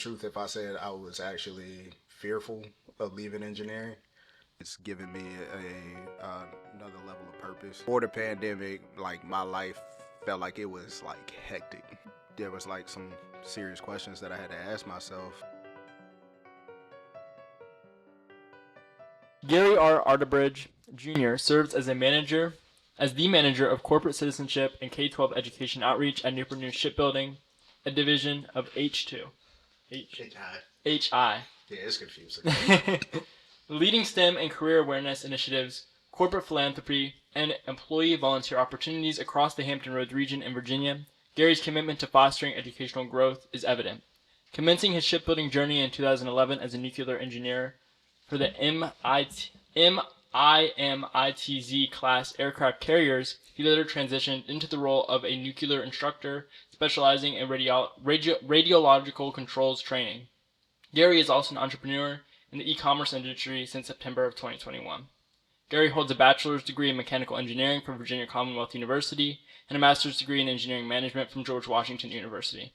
Truth, if I said I was actually fearful of leaving engineering, it's given me another level of purpose. Before the pandemic, like my life felt like it was like hectic. There was like some serious questions that I had to ask myself. Gary R. Artybridge Jr. serves as the manager of corporate citizenship and K-12 education outreach at Newport News Shipbuilding, a division of H2. HI. Yeah, it's confusing. Leading STEM and career awareness initiatives, corporate philanthropy, and employee volunteer opportunities across the Hampton Roads region in Virginia, Gary's commitment to fostering educational growth is evident. Commencing his shipbuilding journey in 2011 as a nuclear engineer for the MIMITZ class aircraft carriers, he later transitioned into the role of a nuclear instructor specializing in radiological controls training. Gary is also an entrepreneur in the e-commerce industry since September of 2021. Gary holds a bachelor's degree in mechanical engineering from Virginia Commonwealth University and a master's degree in engineering management from George Washington University.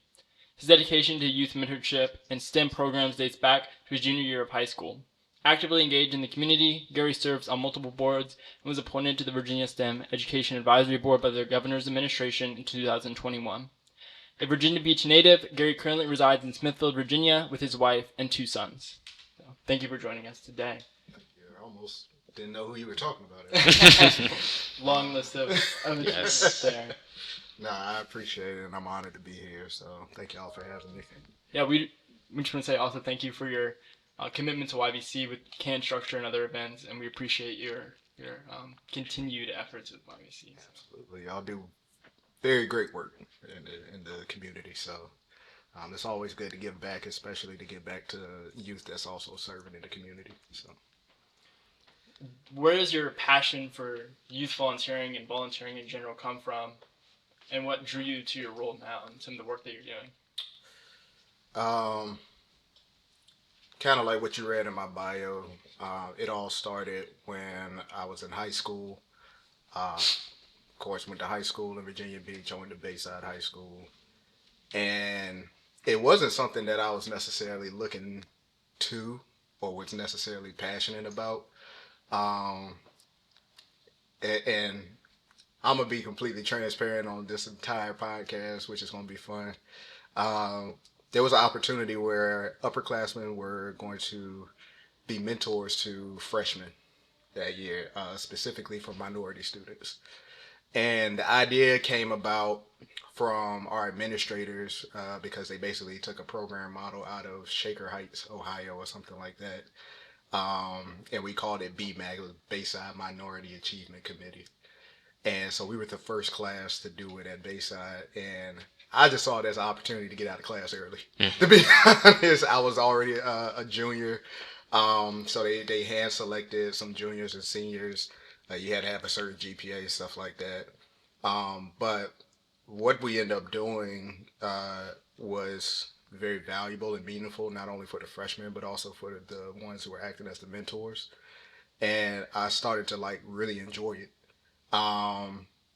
His dedication to youth mentorship and STEM programs dates back to his junior year of high school. Actively engaged in the community, Gary serves on multiple boards and was appointed to the Virginia STEM Education Advisory Board by the Governor's Administration in 2021. A Virginia Beach native, Gary currently resides in Smithfield, Virginia, with his wife and 2 sons. So, thank you for joining us today. I almost didn't know who you were talking about. Long list of Yes. there. Nah, I appreciate it, and I'm honored to be here. So thank y'all for having me. Yeah, we just want to say also thank you for your commitment to YVC with can structure and other events, and we appreciate your continued efforts with YVC. Absolutely, y'all do very great work in the community. So it's always good to give back, especially to give back to youth that's also serving in the community. So Where does your passion for youth volunteering and volunteering in general come from, and what drew you to your role now and some of the work that you're doing? um, kind of like what you read in my bio, it all started when I was in high school. Of course, went to high school in Virginia Beach. I went to Bayside High School, and it wasn't something that I was necessarily looking to or was necessarily passionate about. Um, and I'm gonna be completely transparent on this entire podcast, which is gonna be fun. Um, there was an opportunity where upperclassmen were going to be mentors to freshmen that year, specifically for minority students. And the idea came about from our administrators because they basically took a program model out of Shaker Heights, Ohio, or something like that. And we called it BMAG, Bayside Minority Achievement Committee. And so we were the first class to do it at Bayside. And I just saw it as an opportunity to get out of class early. To be honest, I was already a junior. So they hand selected some juniors and seniors. You had to have a certain GPA, stuff like that. But what we ended up doing was very valuable and meaningful, not only for the freshmen, but also for the ones who were acting as the mentors. And I started to like really enjoy it.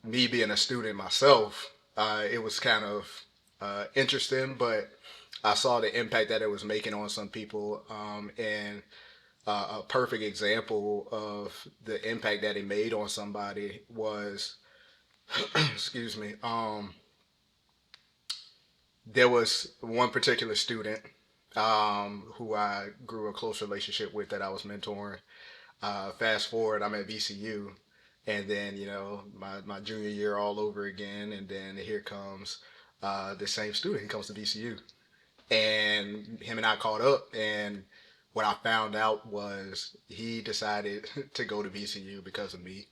Me being a student myself, it was kind of interesting, but I saw the impact that it was making on some people. And a perfect example of the impact that it made on somebody was, excuse me, there was one particular student who I grew a close relationship with that I was mentoring. Fast forward, I'm at VCU, and then my junior year all over again, and then here comes the same student. He comes to VCU, and him and I caught up, and what I found out was he decided to go to VCU because of me.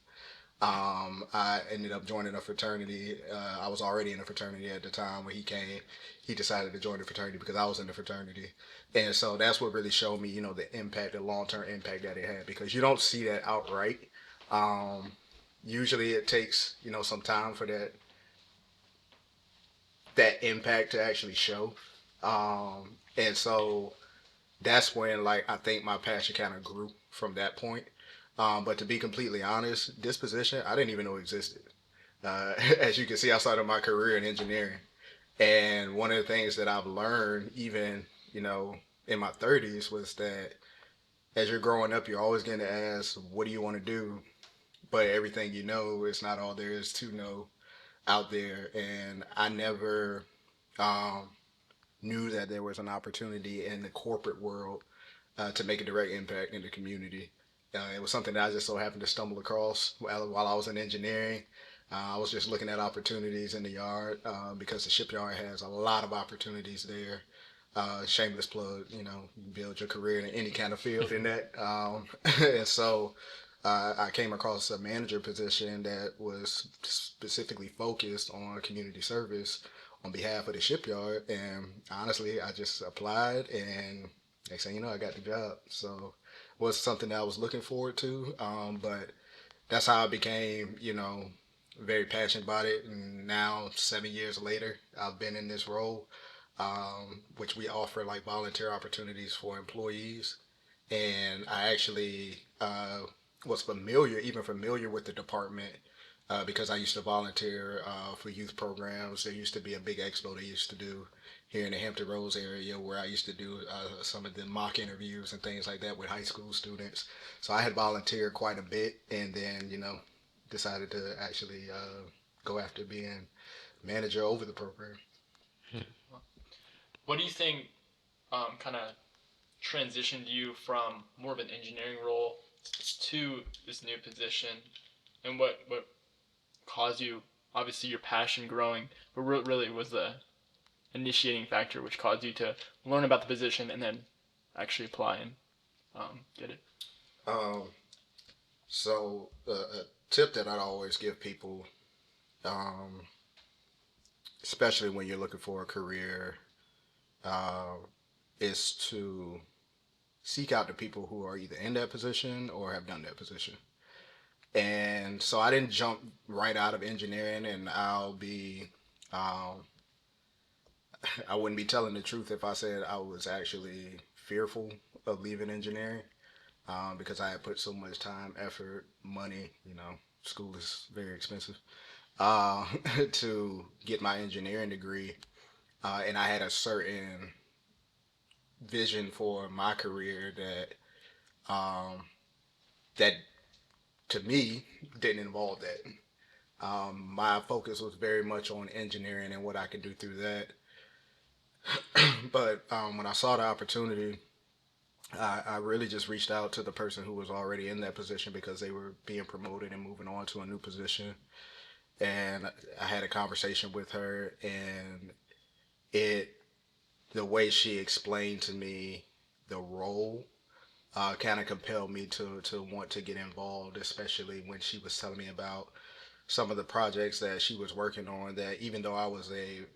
I ended up joining a fraternity. I was already in a fraternity at the time when he came. He decided to join the fraternity because I was in the fraternity. And so that's what really showed me, the impact, the long-term impact that it had, because you don't see that outright. Um, Usually it takes, some time for that impact to actually show. And so that's when, like, I think my passion kind of grew from that point. But to be completely honest, this position I didn't even know existed. As you can see, I started my career in engineering, and one of the things that I've learned, even you know, in my 30s was that as you're growing up, you're always getting asked, what do you want to do? But everything you know is not all there is to know out there. And I never um, knew that there was an opportunity in the corporate world to make a direct impact in the community. It was something that I just so happened to stumble across while I was in engineering. I was just looking at opportunities in the yard because the shipyard has a lot of opportunities there. Shameless plug, you know, you can build your career in any kind of field in that. And so I came across a manager position that was specifically focused on community service on behalf of the shipyard. And honestly, I just applied, and next thing you know, I got the job. So it was something that I was looking forward to. But that's how I became, you know, very passionate about it. And now, 7 years later, I've been in this role, which we offer like volunteer opportunities for employees. And I actually was even familiar with the department because I used to volunteer for youth programs. There used to be a big expo they used to do here in the Hampton Roads area where I used to do some of the mock interviews and things like that with high school students. So I had volunteered quite a bit, and then decided to actually go after being manager over the program. What do you think kind of transitioned you from more of an engineering role to this new position, and what caused you? Obviously, your passion growing, but really was the initiating factor which caused you to learn about the position and then actually apply and get it. Um, so a tip that I'd always give people, um, especially when you're looking for a career, uh, is to seek out the people who are either in that position or have done that position. And so I didn't jump right out of engineering, and um, I wouldn't be telling the truth if I said I was actually fearful of leaving engineering because I had put so much time, effort, money. School is very expensive uh, to get my engineering degree, and I had a certain vision for my career um, that to me didn't involve that. My focus was very much on engineering and what I could do through that. But when I saw the opportunity, I really just reached out to the person who was already in that position because they were being promoted and moving on to a new position. And I had a conversation with her, and it the way she explained to me the role kind of compelled me to want to get involved, especially when she was telling me about some of the projects that she was working on. That even though I was a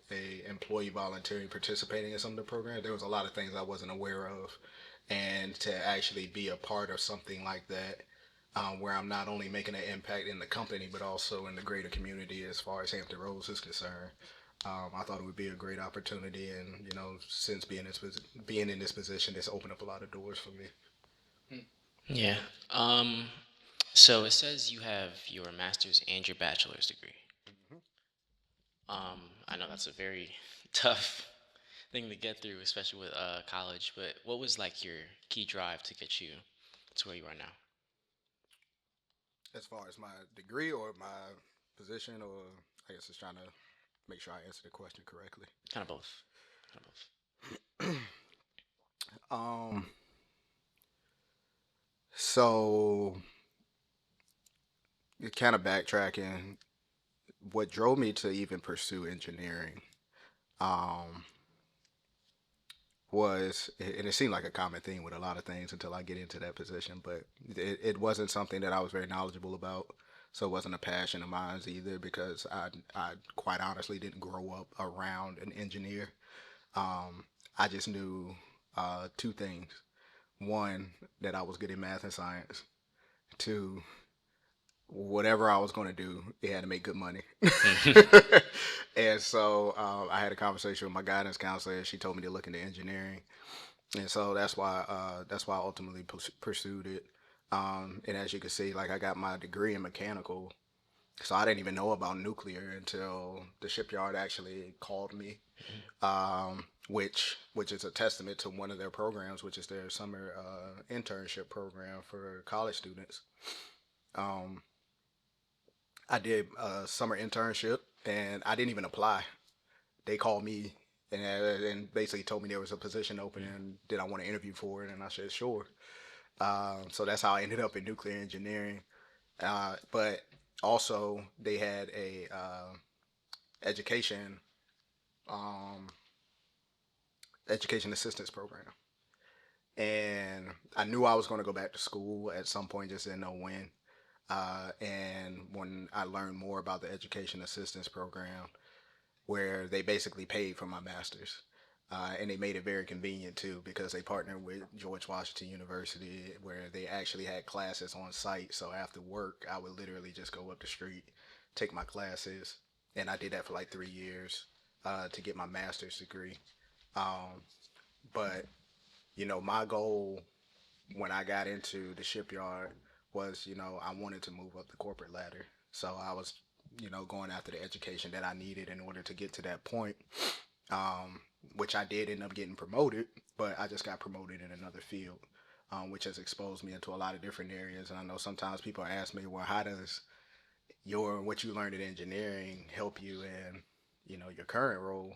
employee volunteering, participating in some of the programs, there was a lot of things I wasn't aware of, and to actually be a part of something like that. Where I'm not only making an impact in the company, but also in the greater community as far as Hampton Roads is concerned. I thought it would be a great opportunity, and since being in this position, it's opened up a lot of doors for me. Yeah. Um, so it says you have your master's and your bachelor's degree. I know that's a very tough thing to get through, especially with college. But what was like your key drive to get you to where you are now? As far as my degree or my position, or I guess it's trying to make sure I answer the question correctly. Kind of both. Kind of both. Um, so kind of backtracking, what drove me to even pursue engineering um, and it seemed like a common theme with a lot of things until I get into that position, but it wasn't something that I was very knowledgeable about. So it wasn't a passion of mine either because I quite honestly didn't grow up around an engineer. I just knew two things. One, that I was good in math and science. Two, whatever I was going to do, it had to make good money. And so I had a conversation with my guidance counselor, and she told me to look into engineering, and so that's why I ultimately pursued it. And as you can see, like I got my degree in mechanical, so I didn't even know about nuclear until the shipyard actually called me. which is a testament to one of their programs, which is their summer internship program for college students. Um, I did a summer internship, and I didn't even apply. They called me and basically told me there was a position open and did I want to interview for it, and I said sure. So that's how I ended up in nuclear engineering. But also they had a education um, education assistance program, and I knew I was going to go back to school at some point, just didn't know when. And when I learned more about the education assistance program, where they basically paid for my master's. And they made it very convenient too because they partnered with George Washington University where they actually had classes on site. So after work, I would literally just go up the street, take my classes, and I did that for like 3 years to get my master's degree. Um, but my goal when I got into the shipyard was, I wanted to move up the corporate ladder. So I was, going after the education that I needed in order to get to that point, um, which I did end up getting promoted, but I just got promoted in another field, which has exposed me into a lot of different areas. And I know sometimes people ask me, well, how does what you learned in engineering help you in, your current role?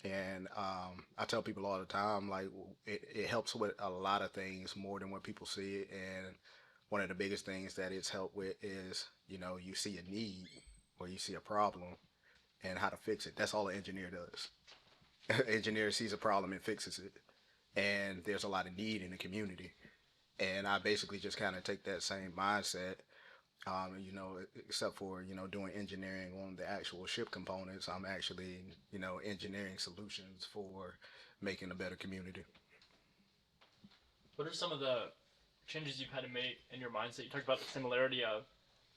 And I tell people all the time, like it helps with a lot of things more than what people see it. And one of the biggest things that it's helped with is, you see a need or you see a problem and how to fix it. That's all an engineer does. Engineer sees a problem and fixes it. And there's a lot of need in the community. And I basically just kind of take that same mindset, except for, doing engineering on the actual ship components. I'm actually, engineering solutions for making a better community. What are some of the changes you've had to make in your mindset? You talked about the similarity of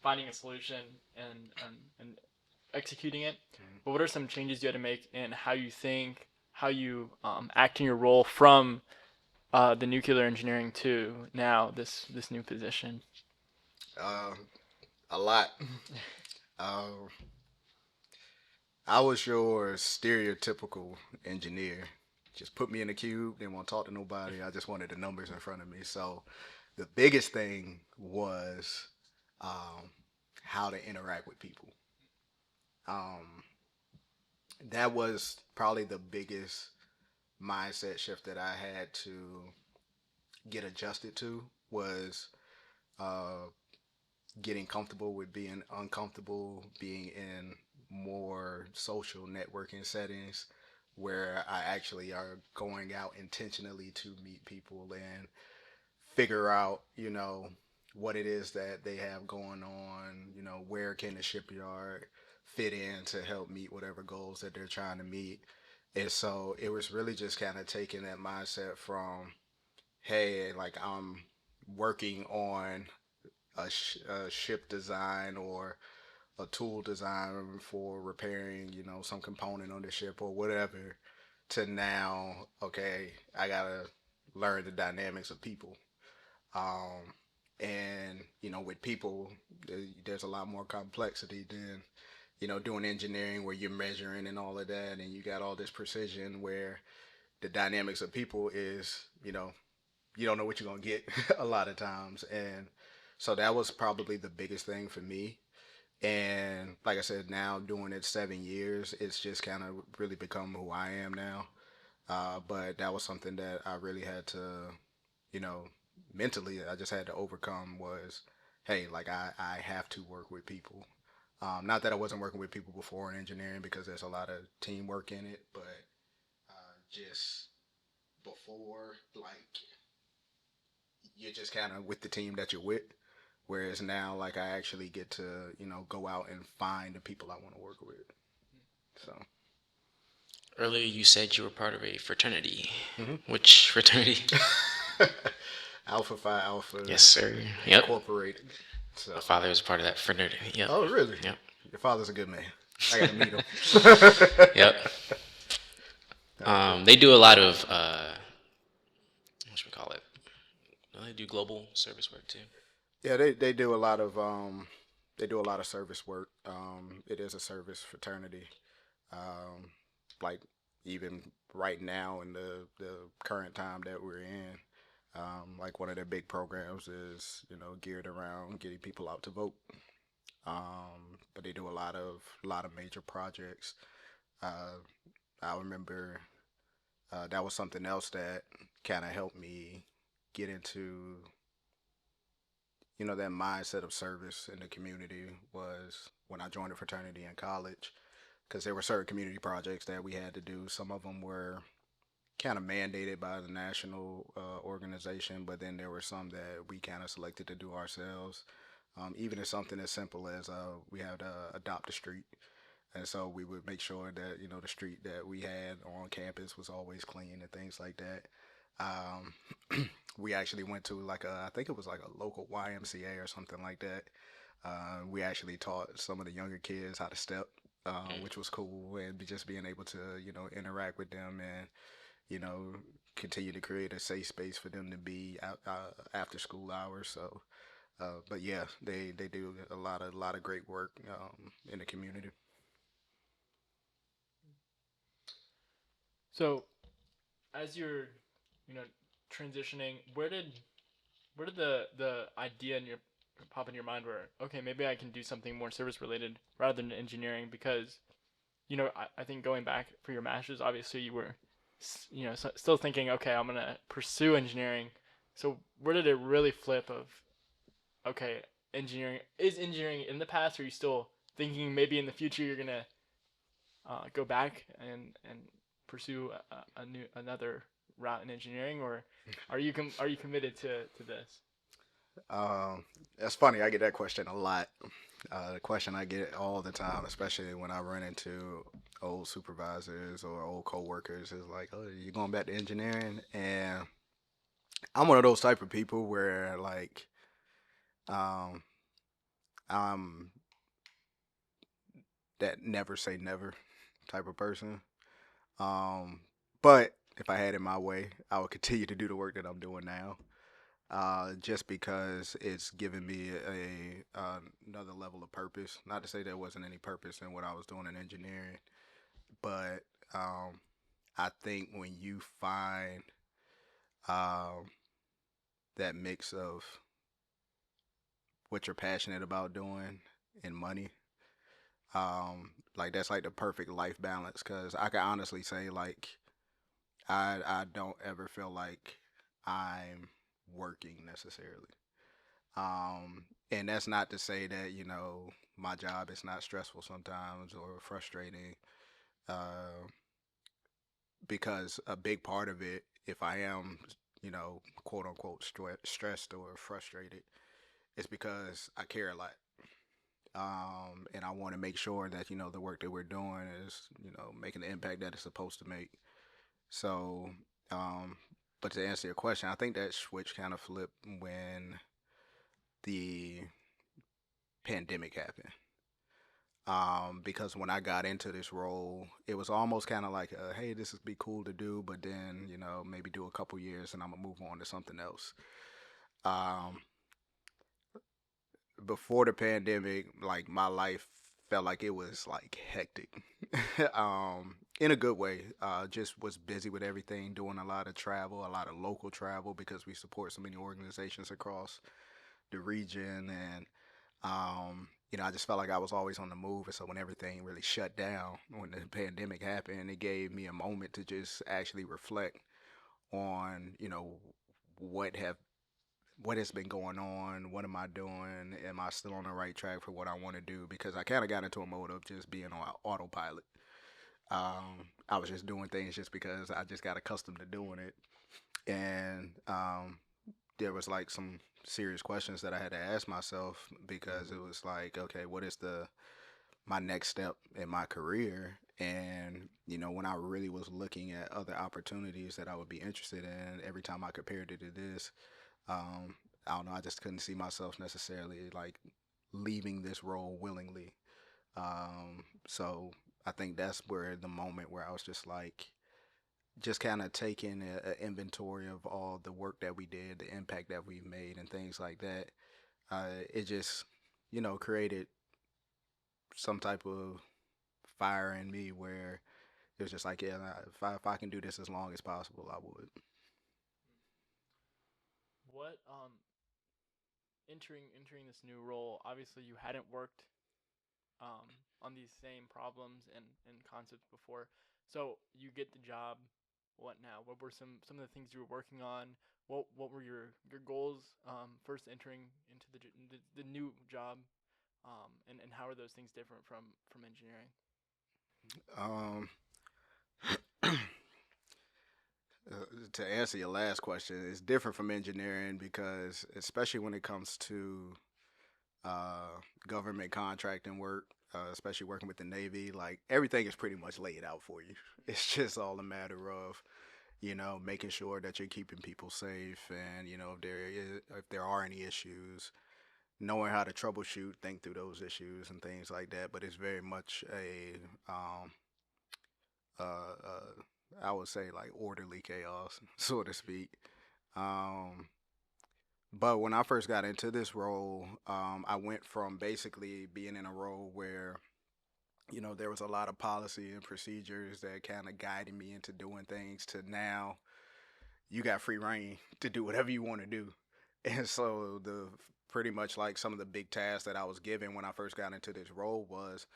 finding a solution and executing it. But what are some changes you had to make in how you think, how you act in your role from the nuclear engineering to now this new position? Uh, a lot. Um, I was your stereotypical engineer. Just put me in a cube, didn't want to talk to nobody. I just wanted the numbers in front of me. So the biggest thing was um, how to interact with people. Um, that was probably the biggest mindset shift that I had to get adjusted to was uh, getting comfortable with being uncomfortable, being in more social networking settings where I actually are going out intentionally to meet people and figure out, what it is that they have going on, where can the shipyard fit in to help meet whatever goals that they're trying to meet. And so it was really just kind of taking that mindset from, hey, like I'm working on a ship design or a tool design for repairing, some component on the ship or whatever, to now, okay, I gotta learn the dynamics of people. Um, and with people, there's a lot more complexity than doing engineering where you're measuring and all of that, and you got all this precision where the dynamics of people is you don't know what you're gonna get a lot of times, and so that was probably the biggest thing for me. And like I said, now doing it 7 years, it's just kind of really become who I am now. But that was something that I really had to, you know, mentally, I just had to overcome was, hey, like I have to work with people. Not that I wasn't working with people before in engineering because there's a lot of teamwork in it, but just before, like, you're just kind of with the team that you're with. Whereas now, like, I actually get to, go out and find the people I want to work with. So. Earlier, you said you were part of a fraternity. Mm-hmm. Which fraternity? Alpha Phi Alpha. Yes, sir. Yep. Incorporated. So. My father was part of that fraternity. Yep. Oh, really? Yep. Your father's a good man. I got to meet him. Yep. They do a lot of what should we call it? They do global service work too. Yeah, they do a lot of service work. It is a service fraternity. Um, like even right now in the current time that we're in. Like one of their big programs is, geared around getting people out to vote. But they do a lot of major projects. Uh, I remember that was something else that kind of helped me get into, that mindset of service in the community was when I joined a fraternity in college, because there were certain community projects that we had to do. Some of them were kind of mandated by the national organization, but then there were some that we kind of selected to do ourselves. Even if something as simple as we had to adopt a street, and so we would make sure that the street that we had on campus was always clean and things like that. We actually went to I think it was like a local YMCA or something like that. We actually taught some of the younger kids how to step, Mm. which was cool, and just being able to interact with them and you know continue to create a safe space for them to be out, after school hours. So, but yeah, they do a lot of great work in the community. So, as you're, you know, transitioning, where did the idea in your pop in your mind where okay, maybe I can do something more service related rather than engineering? Because I think going back for your master's, obviously you were still thinking, okay, I'm gonna pursue engineering. So where did it really flip of okay, engineering in the past? Or are you still thinking maybe in the future you're gonna go back and pursue a new another route in engineering, or are you committed to this? That's funny. I get that question a lot. The question I get all the time, especially when I run into old supervisors or old coworkers, is like, "Oh, you going back to engineering?" And I'm one of those type of people where um, I'm that never say never type of person. Um, but if I had it my way, I would continue to do the work that I'm doing now. Just because it's given me another level of purpose. Not to say there wasn't any purpose in what I was doing in engineering, but um, I think when you find um, that mix of what you're passionate about doing and money, like that's like the perfect life balance. Because I can honestly say I don't ever feel like I'm working necessarily. And that's not to say that, my job is not stressful sometimes or frustrating, uh, because a big part of it, if I am, quote unquote, stressed or frustrated, it's because I care a lot. And I want to make sure that, the work that we're doing is, making the impact that it's supposed to make. So, um, but to answer your question, I think that switch kind of flipped when the pandemic happened. Because when I got into this role, it was almost kind of like, hey, this would be cool to do, but then, maybe do a couple years and I'm gonna move on to something else. Um, Before the pandemic, like my life felt like it was like hectic, in a good way. Just was busy with everything, doing a lot of travel, a lot of local travel because we support so many organizations across the region, and I just felt like I was always on the move. And so when everything really shut down, when the pandemic happened, it gave me a moment to just actually reflect on, what have what has been going on, what am I doing, am I still on the right track for what I want to do? Because I kind of got into a mode of just being on autopilot. I was just doing things just because I just got accustomed to doing it, and there was like some serious questions that I had to ask myself because it was like, okay, what is the my next step in my career? And when I really was looking at other opportunities that I would be interested in, every time I compared it to this, um, I don't know, I just couldn't see myself necessarily like leaving this role willingly. So I think that's where the moment where I was just like, just kind of taking an inventory of all the work that we did, the impact that we made, and things like that. It just, created some type of fire in me where, it was just like, yeah, if I can do this as long as possible, I would. What entering this new role, obviously you hadn't worked on these same problems and concepts before. So you get the job. What now? What were some of the things you were working on? What were your goals first entering into the new job? And how are those things different from engineering? Um, to answer your last question, it's different from engineering because, especially when it comes to government contracting work, especially working with the Navy, like everything is pretty much laid out for you. It's just all a matter of, making sure that you're keeping people safe, and if there are any issues, knowing how to troubleshoot, think through those issues and things like that. But it's very much a uh, uh, I would say like orderly chaos, so to speak. Um, but when I first got into this role, I went from basically being in a role where there was a lot of policy and procedures that kind of guided me into doing things to now you got free reign to do whatever you want to do. And so the pretty much like some of the big tasks that I was given when I first got into this role was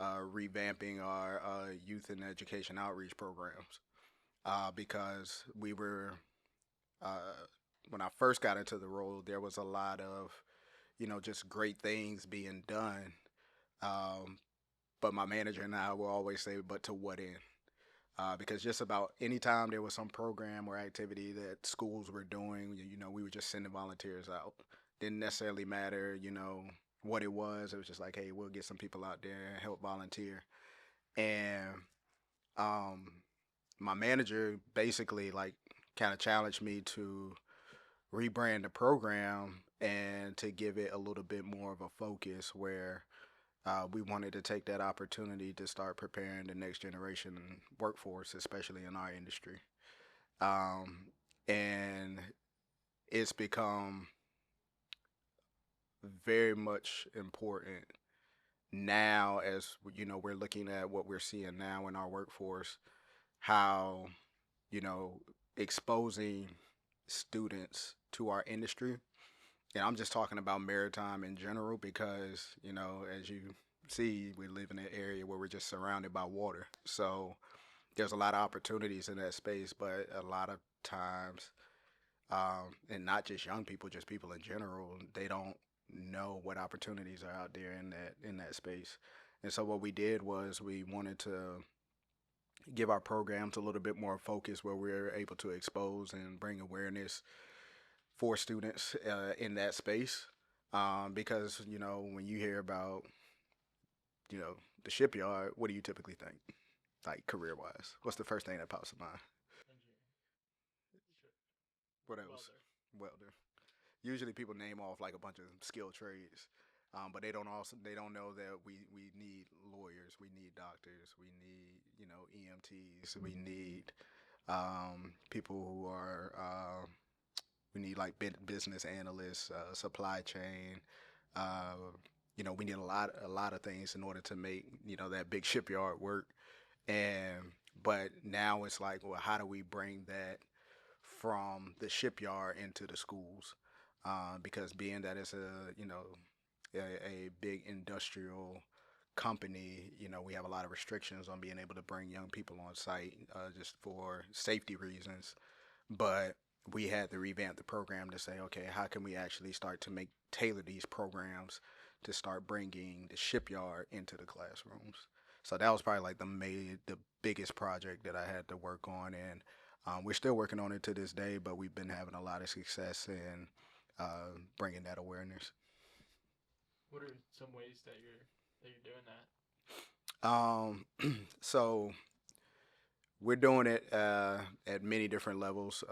revamping our youth and education outreach programs because we were uh, when I first got into the role, there was a lot of just great things being done. Um, but my manager and I will always say, "But to what end?" Because just about any time there was some program or activity that schools were doing, we were just sending volunteers out. Didn't necessarily matter, what it was. It was just like, hey, we'll get some people out there and help volunteer. And um, my manager basically like kind of challenged me to rebrand the program and to give it a little bit more of a focus where we wanted to take that opportunity to start preparing the next generation workforce, especially in our industry. Um, and it's become very much important now as we're looking at what we're seeing now in our workforce, how you know exposing students to our industry. And I'm just talking about maritime in general because, as you see, we live in an area where we're just surrounded by water. So there's a lot of opportunities in that space, but a lot of times, and not just young people, just people in general, they don't know what opportunities are out there in that space. And so what we did was we wanted to give our programs a little bit more focus where we're able to expose and bring awareness for students in that space. Because when you hear about the shipyard, what do you typically think, like career wise? What's the first thing that pops in mind? Engineering. Sure. What else? Welder. Welder. Usually people name off like a bunch of skilled trades, but they don't know that we need lawyers, we need doctors, we need EMTs, we need people who are we need like business analysts, supply chain. Uh, we need a lot of things in order to make that big shipyard work. And but now it's like, well, how do we bring that from the shipyard into the schools? Because being that it's a big industrial company, we have a lot of restrictions on being able to bring young people on site just for safety reasons. But we had to revamp the program to say, okay, how can we actually start to tailor these programs to start bringing the shipyard into the classrooms? So that was probably like the biggest project that I had to work on, and we're still working on it to this day. But we've been having a lot of success in bringing that awareness. What are some ways that you're doing that? Um, so we're doing it at many different levels.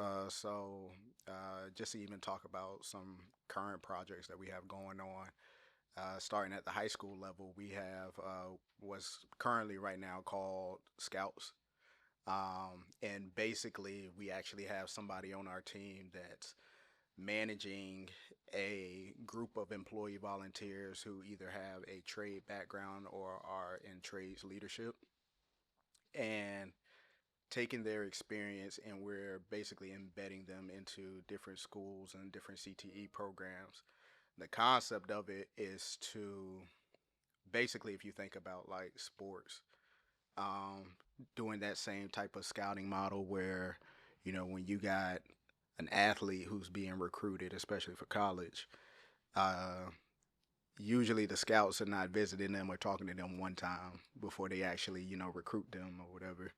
Just to even talk about some current projects that we have going on, starting at the high school level, we have what's currently right now called Scouts. And basically, we actually have somebody on our team that's managing a group of employee volunteers who either have a trade background or are in trades leadership. and taking their experience, and we're basically embedding them into different schools and different CTE programs. The concept of it is to basically, if you think about like sports, um, doing that same type of scouting model where, when you got an athlete who's being recruited, especially for college, uh, usually the scouts are not visiting them or talking to them one time before they actually, recruit them or whatever.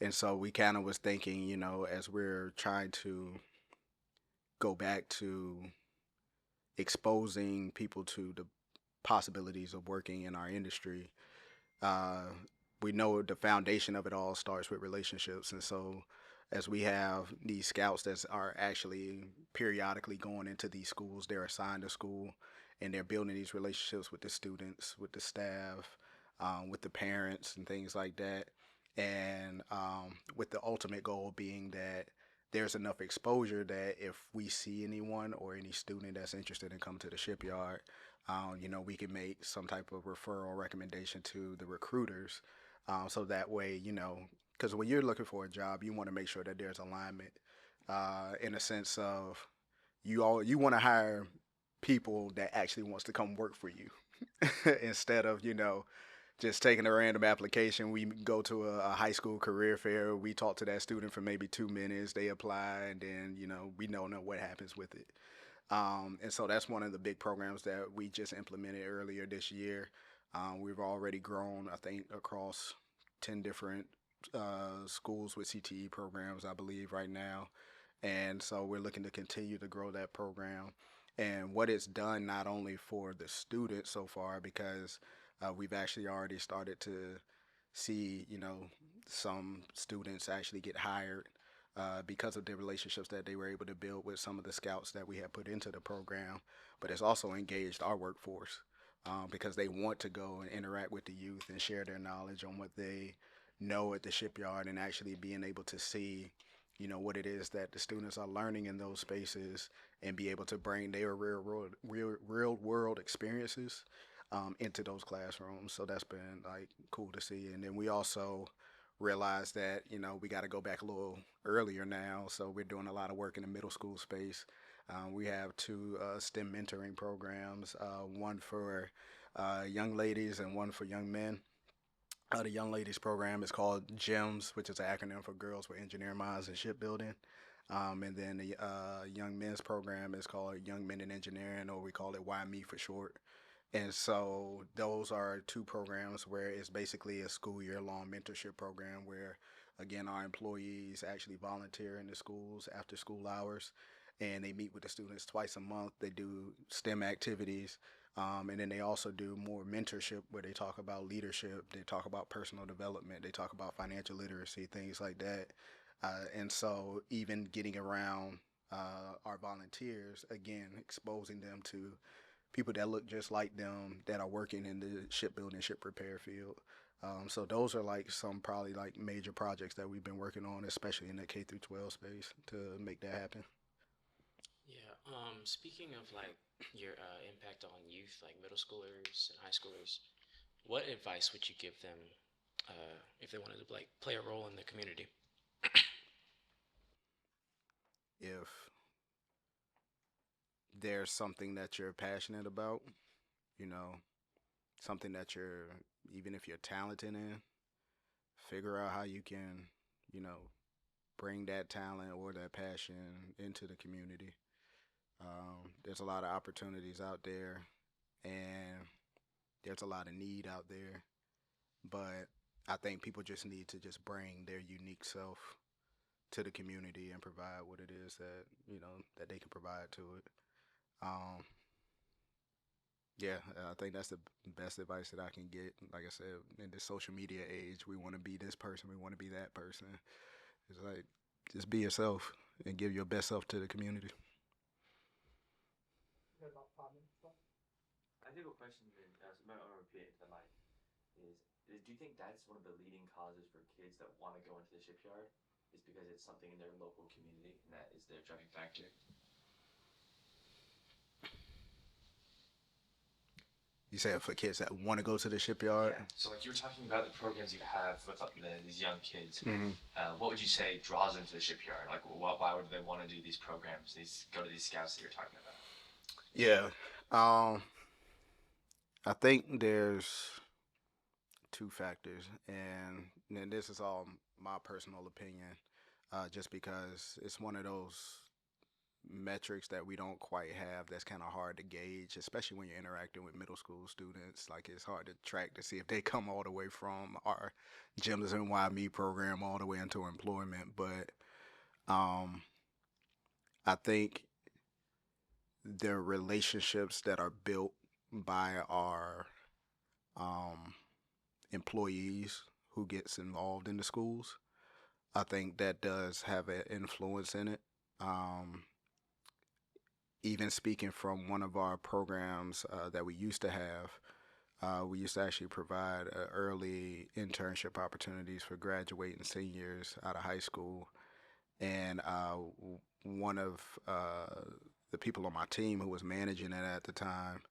And so we kind of was thinking, as we're trying to go back to exposing people to the possibilities of working in our industry, uh, we know the foundation of it all starts with relationships. And so as we have these scouts that are actually periodically going into these schools, they're assigned to school and they're building these relationships with the students, with the staff, with the parents and things like that. And with the ultimate goal being that there's enough exposure that if we see anyone or any student that's interested in coming to the shipyard, we can make some type of referral recommendation to the recruiters. So that way, because when you're looking for a job, you want to make sure that there's alignment in a sense of you want to hire people that actually wants to come work for you instead of, just taking a random application. We go to a high school career fair. We talk to that student for maybe 2 minutes. They apply, and then we don't know what happens with it. And so that's one of the big programs that we just implemented earlier this year. We've already grown, I think, across 10 different schools with CTE programs, I believe, right now. And so we're looking to continue to grow that program. And what it's done not only for the students so far, because we've actually already started to see, some students actually get hired because of the relationships that they were able to build with some of the scouts that we have put into the program. But it's also engaged our workforce because they want to go and interact with the youth and share their knowledge on what they know at the shipyard, and actually being able to see, what it is that the students are learning in those spaces and be able to bring their real world experiences into those classrooms. So that's been like cool to see. And then we also realized that we got to go back a little earlier now. So we're doing a lot of work in the middle school space. We have two STEM mentoring programs, one for young ladies and one for young men. The young ladies program is called GEMS, which is an acronym for Girls with Engineering Minds and Shipbuilding. And then the young men's program is called Young Men in Engineering, or we call it Why Me for short. And so those are two programs where it's basically a school year long mentorship program where, again, our employees actually volunteer in the schools after school hours, and they meet with the students twice a month. They do STEM activities. And then they also do more mentorship where they talk about leadership, they talk about personal development, they talk about financial literacy, things like that. And so even getting around our volunteers, again, exposing them to people that look just like them that are working in the shipbuilding, ship repair field. So those are like some probably like major projects that we've been working on, especially in the K through 12 space, to make that happen. Yeah. Speaking of like your impact on youth, like middle schoolers and high schoolers, what advice would you give them if they wanted to like play a role in the community? If there's something that you're passionate about, you know, something that you're, even if you're talented in, figure out how you can, you know, bring that talent or that passion into the community. There's a lot of opportunities out there, and there's a lot of need out there, but I think people just need to just bring their unique self to the community and provide what it is that that they can provide to it. Um, yeah, I think that's the best advice that I can get. Like I said, in this social media age, we want to be this person, we want to be that person. It's like just be yourself and give your best self to the community. I do have a question, and so I'm gonna repeat it to the mic. Is do you think that's one of the leading causes for kids that want to go into the shipyard? Is because it's something in their local community, and that is their driving factor? You said for kids that want to go to the shipyard. Yeah. So like you were talking about the programs you have with these young kids. Hmm. What would you say draws them to the shipyard? Like, why would they want to do these programs? Go to these scouts that you're talking about. Yeah. I think there's two factors, and this is all my personal opinion, just because it's one of those metrics that we don't quite have that's kind of hard to gauge, especially when you're interacting with middle school students. Like it's hard to track to see if they come all the way from our GEMS and YME program all the way into employment. But um, I think the relationships that are built by our um, employees who gets involved in the schools, I think that does have an influence in it. Um, Even speaking from one of our programs that we used to have, we used to actually provide early internship opportunities for graduating seniors out of high school. And one of the people on my team who was managing it at the time,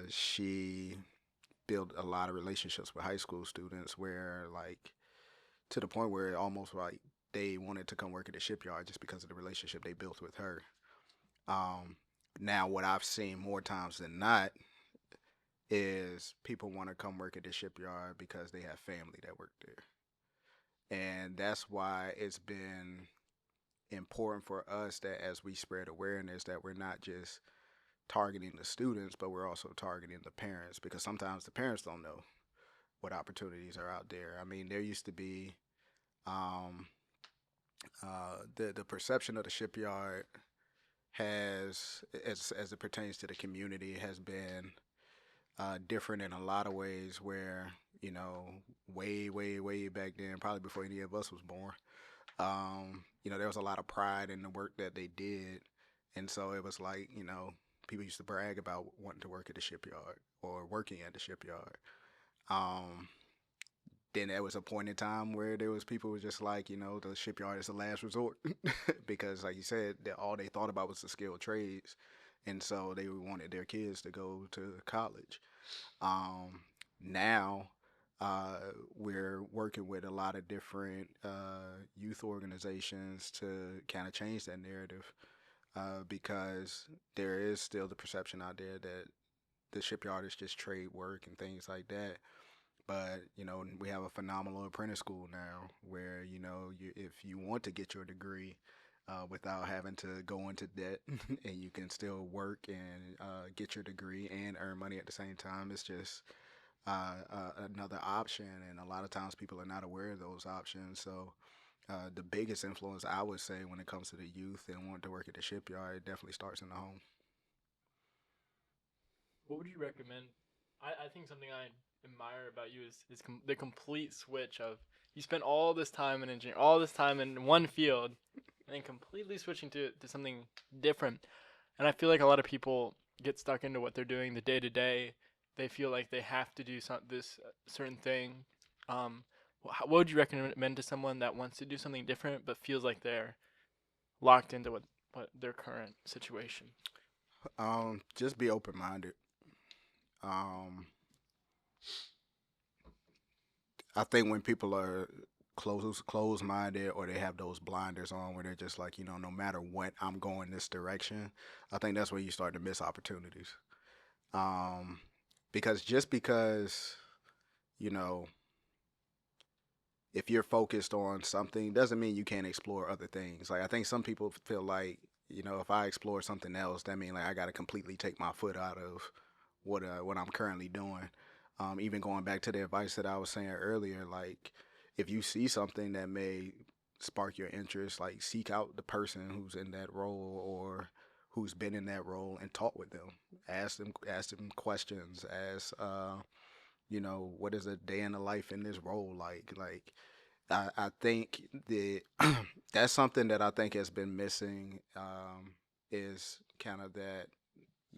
she built a lot of relationships with high school students where, like, to the point where it almost like they wanted to come work at the shipyard just because of the relationship they built with her. Um, Now, what I've seen more times than not is people want to come work at the shipyard because they have family that work there. And that's why it's been important for us that as we spread awareness that we're not just targeting the students, but we're also targeting the parents, because sometimes the parents don't know what opportunities are out there. I mean, there used to be um, the perception of the shipyard has, as it pertains to the community, has been different in a lot of ways. Where way back then, probably before any of us was born, there was a lot of pride in the work that they did, and so it was like people used to brag about wanting to work at the shipyard or working at the shipyard. Um, then there was a point in time where there was people who was just like, the shipyard is the last resort because, like you said, that all they thought about was the skilled trades, and so they wanted their kids to go to college. Um, Now, uh, we're working with a lot of different youth organizations to kind of change that narrative, because there is still the perception out there that the shipyard is just trade work and things like that. But we have a phenomenal apprentice school now, where if you want to get your degree without having to go into debt, and you can still work and get your degree and earn money at the same time, it's just another option. And a lot of times people are not aware of those options. So the biggest influence, I would say, when it comes to the youth and wanting to work at the shipyard, it definitely starts in the home. What would you recommend? I think something I admire about you is the complete switch of you spent all this time in engineering, all this time in one field, and then completely switching to something different. And I feel like a lot of people get stuck into what they're doing the day to day. They feel like they have to do this certain thing. What would you recommend to someone that wants to do something different but feels like they're locked into what their current situation? Just be open minded. Um, I think when people are closed minded, or they have those blinders on where they're just like, no matter what, I'm going this direction, I think that's where you start to miss opportunities. Um, because you know if you're focused on something, doesn't mean you can't explore other things. Like, I think some people feel like, if I explore something else, that means like I got to completely take my foot out of what I'm currently doing. Even going back to the advice that I was saying earlier, like, if you see something that may spark your interest, like, seek out the person who's in that role or who's been in that role and talk with them. Ask them questions. Ask, what is a day in the life in this role like? Like, I think that that's something that I think has been missing, is kind of that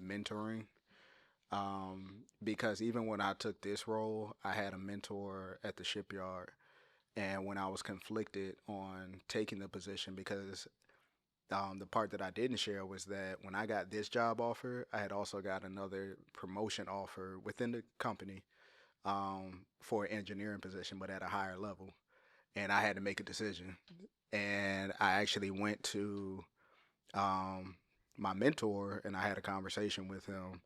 mentoring. Because even when I took this role, I had a mentor at the shipyard, and when I was conflicted on taking the position, because The part that I didn't share was that when I got this job offer, I had also got another promotion offer within the company for an engineering position, but at a higher level. And I had to make a decision. And I actually went to um, my mentor and I had a conversation with him,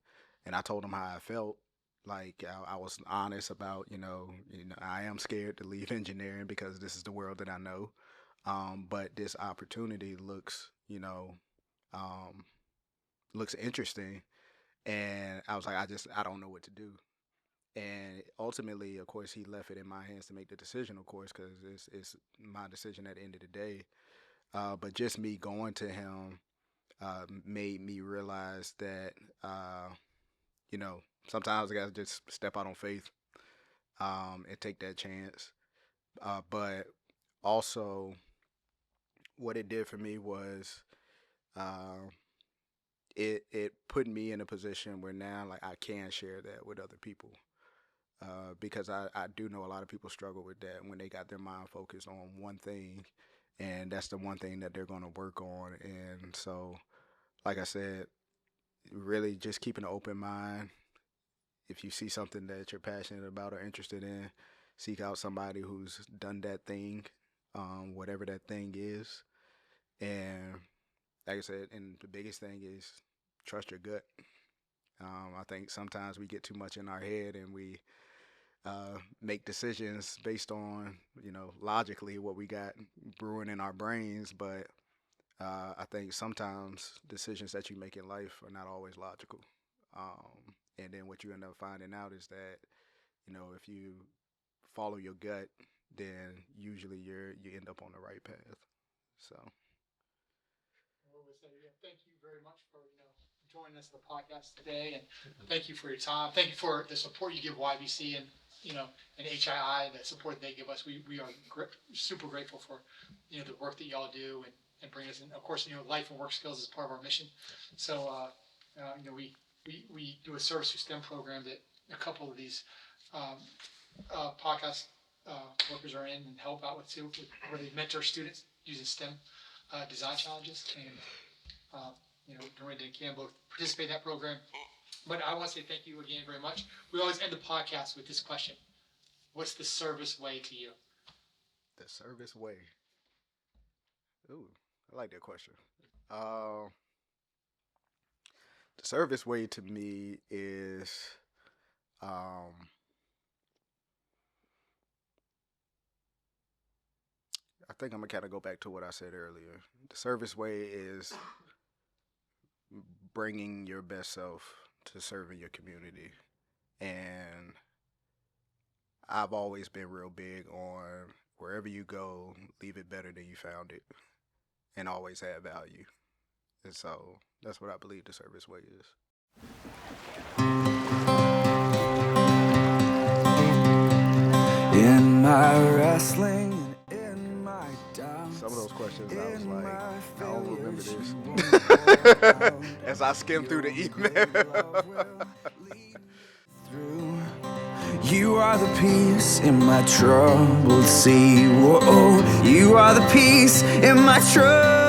and I told him how I felt. Like I was honest about, I am scared to leave engineering because this is the world that I know. But this opportunity um, looks interesting, and I was like, I don't know what to do. And ultimately, of course, he left it in my hands to make the decision, of course, because it's my decision at the end of the day. But just me going to him made me realize that, you know, sometimes I got to just step out on faith and take that chance. But also, what it did for me was uh, it put me in a position where now like I can share that with other people. Because I do know a lot of people struggle with that when they got their mind focused on one thing, and that's the one thing that they're going to work on. And so, like I said, really just keeping an open mind. If you see something that you're passionate about or interested in, seek out somebody who's done that thing, whatever that thing is. And like I said, and the biggest thing is trust your gut. I think sometimes we get too much in our head and we make decisions based on, logically what we got brewing in our brains. But I think sometimes decisions that you make in life are not always logical. And then what you end up finding out is that, if you follow your gut, then usually you end up on the right path. So. Well, we say, yeah, thank you very much for joining us on the podcast today, and thank you for your time. Thank you for the support you give YBC and and HII, the support they give us. We are super grateful for the work that y'all do and bring us in. Of course, life and work skills is part of our mission. So we do a service through STEM program that a couple of these podcast workers are in and help out with too, where they mentor students using STEM design challenges, and Dorinda and Cam both participate in that program. But I want to say thank you again very much. We always end the podcast with this question: what's the service way to you? The service way. Ooh, I like that question. Uh, the service way to me is, I think I'm gonna kind of go back to what I said earlier. The service way is bringing your best self to serving your community. And I've always been real big on wherever you go, leave it better than you found it and always add value. And so that's what I believe the service way is. In my wrestling, in my doubts, Some of those questions I was like, I don't remember this. As I skimmed through the email. You are the peace in my troubled sea. Whoa, you are the peace in my troubled